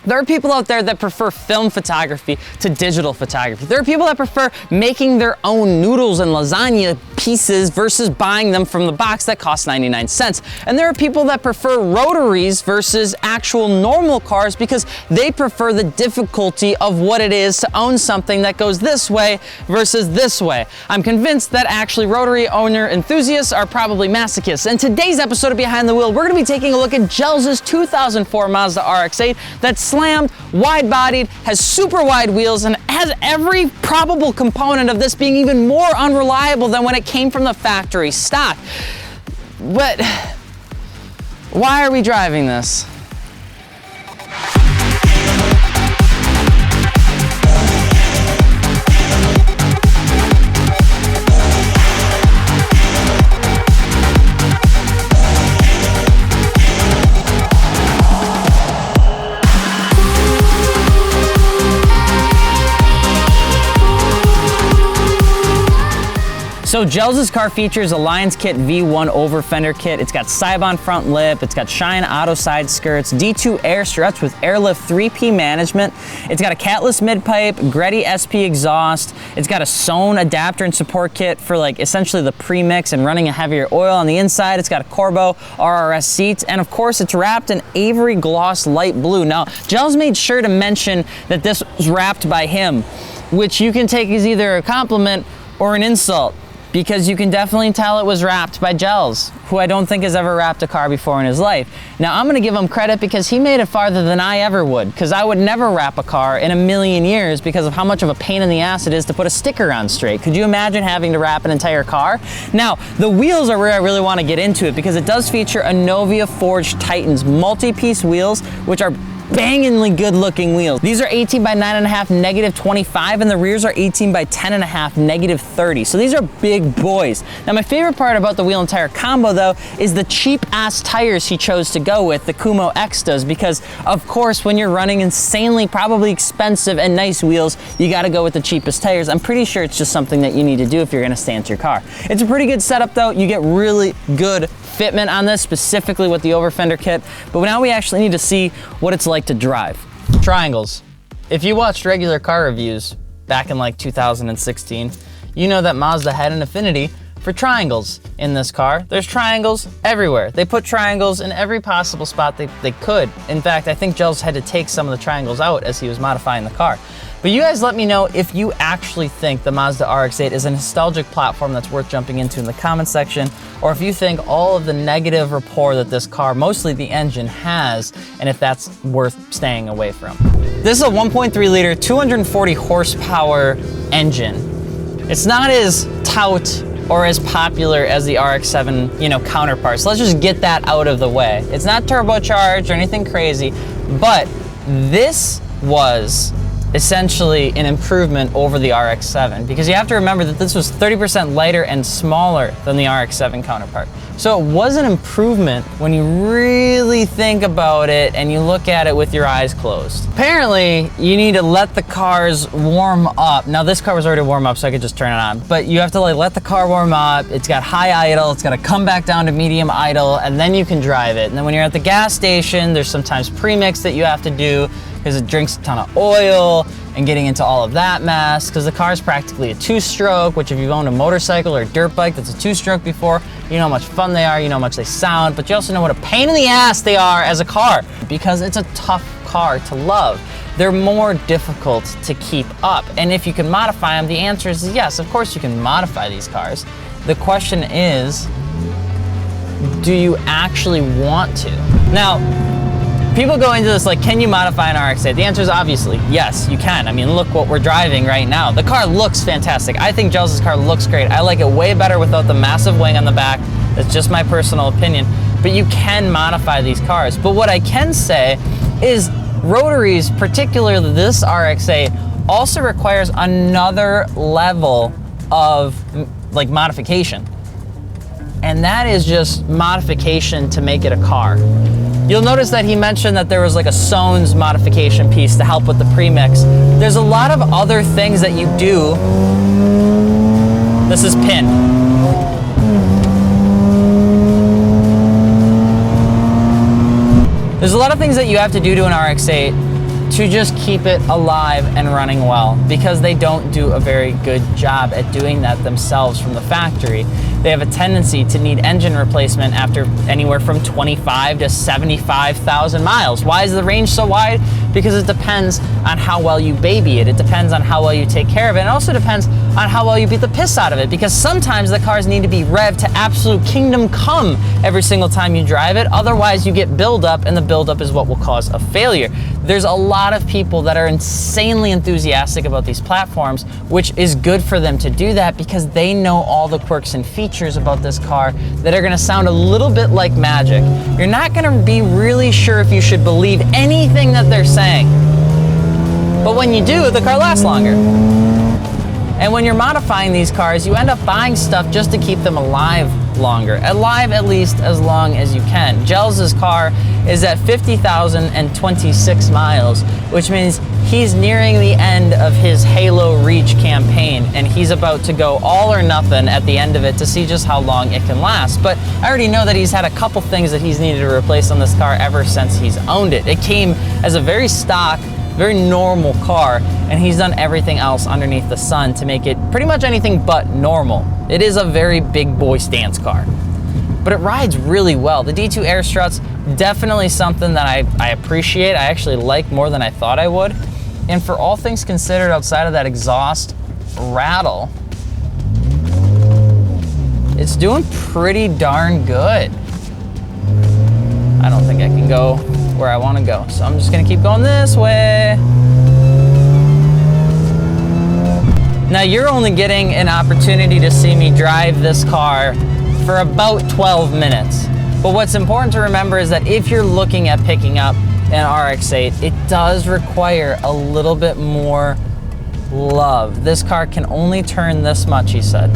There are people out there that prefer film photography to digital photography. There are people that prefer making their own noodles and lasagna pieces versus buying them from the box that costs 99 cents. And there are people that prefer rotaries versus actual normal cars because they prefer the difficulty of what it is to own something that goes this way versus this way. I'm convinced that actually rotary owner enthusiasts are probably masochists. In today's episode of Behind the Wheel, we're going to be taking a look at Gels' 2004 Mazda RX8 that's slammed, wide-bodied, has super wide wheels, and has every probable component of this being even more unreliable than when it came from the factory stock. But why are we driving this? So Gels' car features a Lions Kit V1 over fender kit. It's got Cybon front lip, it's got Shine Auto side skirts, D2 air struts with airlift 3P management. It's got a catless mid-pipe, Greddy SP exhaust. It's got a Sohn adapter and support kit for like essentially the pre-mix and running a heavier oil on the inside. It's got a Corbeau RRS seats, and of course it's wrapped in Avery gloss light blue. Now, Gels made sure to mention that this was wrapped by him, which you can take as either a compliment or an insult, because you can definitely tell it was wrapped by Gels, who I don't think has ever wrapped a car before in his life. Now, I'm gonna give him credit because he made it farther than I ever would, because I would never wrap a car in a million years because of how much of a pain in the ass it is to put a sticker on straight. Could you imagine having to wrap an entire car? Now, the wheels are where I really wanna get into it because it does feature a Novia Forged Titans multi-piece wheels, which are bangingly good looking wheels. These are 18 by 9.5 negative 25, and the rears are 18 by 10.5 negative 30. So these are big boys. Now, my favorite part about the wheel and tire combo though is the cheap ass tires he chose to go with, the Kumo X does, because of course when you're running insanely probably expensive and nice wheels, you gotta go with the cheapest tires. I'm pretty sure it's just something that you need to do if you're gonna stand your car. It's a pretty good setup though. You get really good fitment on this, specifically with the over fender kit, but now we actually need to see what it's like to drive. Triangles. If you watched regular car reviews back in like 2016, you know that Mazda had an affinity for triangles in this car. There's triangles everywhere. They put triangles in every possible spot they could. In fact, I think Gels had to take some of the triangles out as he was modifying the car. But you guys let me know if you actually think the Mazda RX-8 is a nostalgic platform that's worth jumping into in the comment section, or if you think all of the negative rapport that this car, mostly the engine, has, and if that's worth staying away from. This is a 1.3 liter, 240 horsepower engine. It's not as tout or as popular as the RX-7, counterparts. So let's just get that out of the way. It's not turbocharged or anything crazy, but this was essentially an improvement over the RX-7, because you have to remember that this was 30% lighter and smaller than the RX-7 counterpart. So it was an improvement when you really think about it and you look at it with your eyes closed. Apparently, you need to let the cars warm up. Now this car was already warm up, so I could just turn it on, but you have to let the car warm up. It's got high idle, it's gotta come back down to medium idle, and then you can drive it. And then when you're at the gas station, there's sometimes premix that you have to do, because it drinks a ton of oil, and getting into all of that mess, because the car is practically a two-stroke, which if you've owned a motorcycle or a dirt bike that's a two-stroke before, you know how much fun they are, you know how much they sound, but you also know what a pain in the ass they are as a car, because it's a tough car to love. They're more difficult to keep up, and if you can modify them, the answer is yes, of course you can modify these cars. The question is, do you actually want to? Now, people go into this like, can you modify an RX-8? The answer is obviously yes, you can. I mean, look what we're driving right now. The car looks fantastic. I think Gels' car looks great. I like it way better without the massive wing on the back. That's just my personal opinion. But you can modify these cars. But what I can say is Rotaries, particularly this RX-8, also requires another level of modification. And that is just modification to make it a car. You'll notice that he mentioned that there was like a Sohn's modification piece to help with the premix. There's a lot of other things that you do. This is pinned. There's a lot of things that you have to do to an RX-8 to just keep it alive and running well, because they don't do a very good job at doing that themselves from the factory. They have a tendency to need engine replacement after anywhere from 25 to 75,000 miles. Why is the range so wide? Because it depends on how well you baby it. It depends on how well you take care of it. And it also depends on how well you beat the piss out of it, because sometimes the cars need to be revved to absolute kingdom come every single time you drive it. Otherwise, you get buildup, and the buildup is what will cause a failure. There's a lot of people that are insanely enthusiastic about these platforms, which is good for them to do that because they know all the quirks and features about this car that are gonna sound a little bit like magic. You're not gonna be really sure if you should believe anything that they're saying. But when you do, the car lasts longer. And when you're modifying these cars, you end up buying stuff just to keep them alive longer. Alive at least as long as you can. Gels' car is at 50,026 miles, which means he's nearing the end of his Halo Reach campaign, and he's about to go all or nothing at the end of it to see just how long it can last. But I already know that he's had a couple things that he's needed to replace on this car ever since he's owned it. It came as a very stock, very normal car, and he's done everything else underneath the sun to make it pretty much anything but normal. It is a very big boy stance car, but it rides really well. The D2 air struts, definitely something that I appreciate. I actually like more than I thought I would. And for all things considered, outside of that exhaust rattle, it's doing pretty darn good. I don't think I can go where I want to go, so I'm just gonna keep going this way. Now you're only getting an opportunity to see me drive this car for about 12 minutes. But what's important to remember is that if you're looking at picking up an RX8, it does require a little bit more love. This car can only turn this much, he said.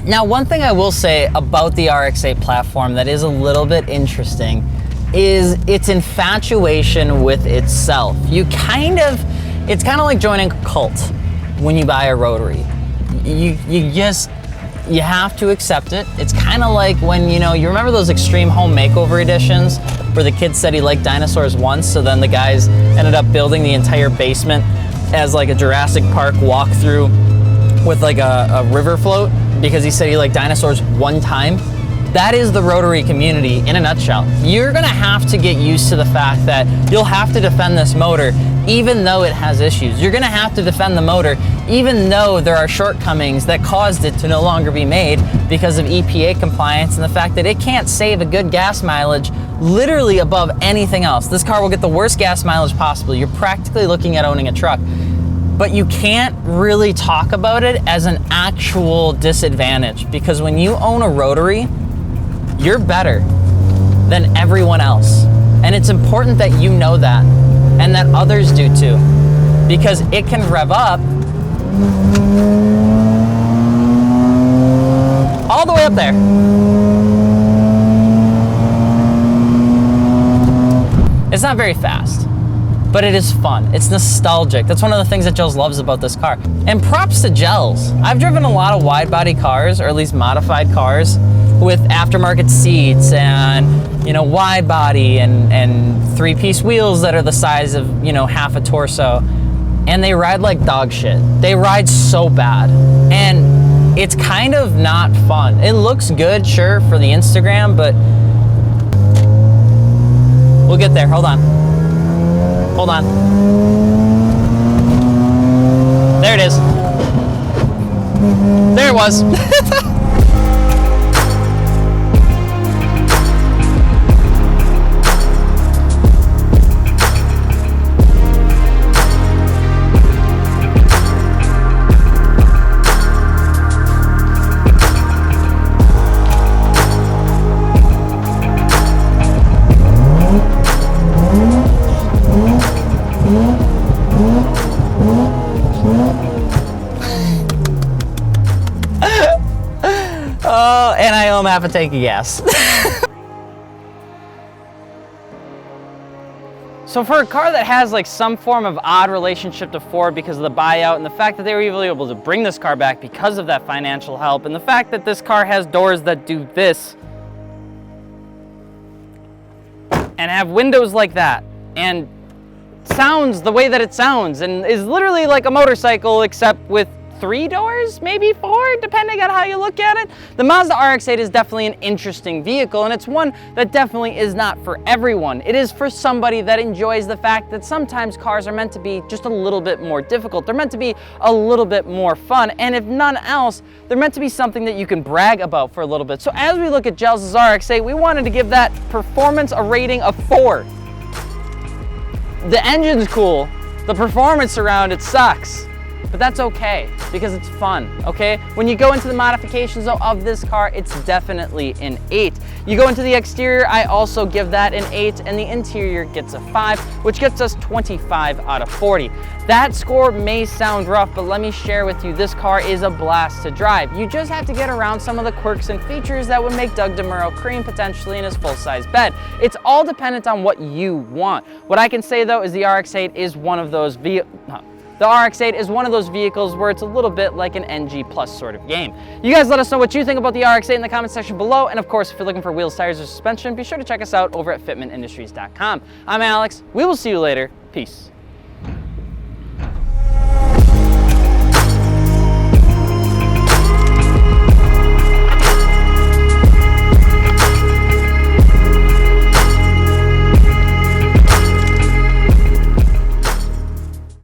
Now, one thing I will say about the RX8 platform that is a little bit interesting is its infatuation with itself. It's kind of like joining a cult when you buy a Rotary. You have to accept it. It's kind of like when, you remember those extreme home makeover editions where the kid said he liked dinosaurs once, so then the guys ended up building the entire basement as like a Jurassic Park walkthrough with like a river float because he said he liked dinosaurs one time. That is the Rotary community in a nutshell. You're gonna have to get used to the fact that you'll have to defend this motor even though it has issues. You're gonna have to defend the motor even though there are shortcomings that caused it to no longer be made because of EPA compliance and the fact that it can't save a good gas mileage literally above anything else. This car will get the worst gas mileage possible. You're practically looking at owning a truck. But you can't really talk about it as an actual disadvantage because when you own a Rotary, you're better than everyone else. And it's important that you know that and that others do too, because it can rev up all the way up there. It's not very fast, but it is fun. It's nostalgic. That's one of the things that Gels loves about this car. And props to Gels. I've driven a lot of wide body cars, or at least modified cars, with aftermarket seats and wide body and three-piece wheels that are the size of half a torso, and they ride like dog shit. They ride so bad, and it's kind of not fun. It looks good, sure, for the Instagram, but we'll get there. Hold on. There it is. There it was. Oh, and I owe him half a tank of gas. So for a car that has like some form of odd relationship to Ford because of the buyout and the fact that they were even able to bring this car back because of that financial help and the fact that this car has doors that do this and have windows like that, and sounds the way that it sounds and is literally like a motorcycle except with 3 doors, maybe 4, depending on how you look at it. The Mazda RX-8 is definitely an interesting vehicle, and it's one that definitely is not for everyone. It is for somebody that enjoys the fact that sometimes cars are meant to be just a little bit more difficult. They're meant to be a little bit more fun, and if none else, they're meant to be something that you can brag about for a little bit. So as we look at Gels' RX-8, we wanted to give that performance a rating of 4. The engine's cool, the performance around it sucks. But that's okay, because it's fun, okay? When you go into the modifications though of this car, it's definitely an 8. You go into the exterior, I also give that an 8, and the interior gets a 5, which gets us 25 out of 40. That score may sound rough, but let me share with you, this car is a blast to drive. You just have to get around some of the quirks and features that would make Doug DeMuro cream potentially in his full-size bed. It's all dependent on what you want. What I can say though is the RX-8 is one of those The RX-8 is one of those vehicles where it's a little bit like an NG Plus sort of game. You guys let us know what you think about the RX-8 in the comment section below, and of course, if you're looking for wheels, tires, or suspension, be sure to check us out over at fitmentindustries.com. I'm Alex. We will see you later. Peace.